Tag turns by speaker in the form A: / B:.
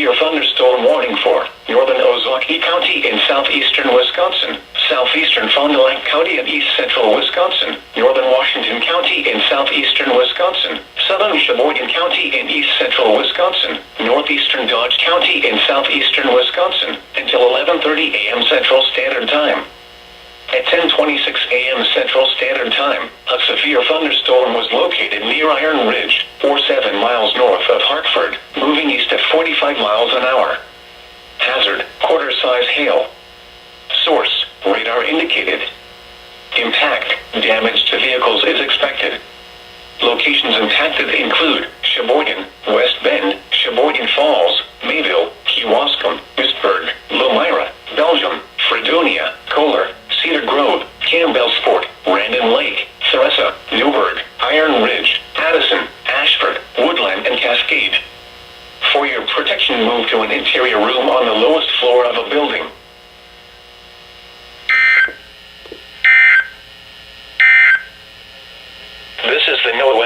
A: severe thunderstorm warning for northern Ozaukee County in southeastern Wisconsin, southeastern Fond du Lac County and east central Wisconsin, northern Washington County in southeastern Wisconsin, southern Sheboygan County in east central Wisconsin, northeastern Dodge County in southeastern Wisconsin, until 11:30 a.m. Central Standard Time. At 10:26 a.m. Central Standard Time, a severe thunderstorm was located near Iron Ridge, 7 miles north of Hartford, moving east at 45 miles an hour. Hazard, quarter-size hail. Source, radar indicated. Impact, damage to vehicles is expected. Locations impacted include Sheboygan, West Bend, Sheboygan Falls, Mayville, Kewaskum, Pittsburgh, Lomira, Belgium, Fredonia, Kohler, Cedar Grove, Campbellsport, Randon Lake, Theresa, Newburgh, Iron Ridge, Addison, Ashford, Woodland and Cascade. For your protection, move to an interior room on the lowest floor of a building. This is the NOAA weather.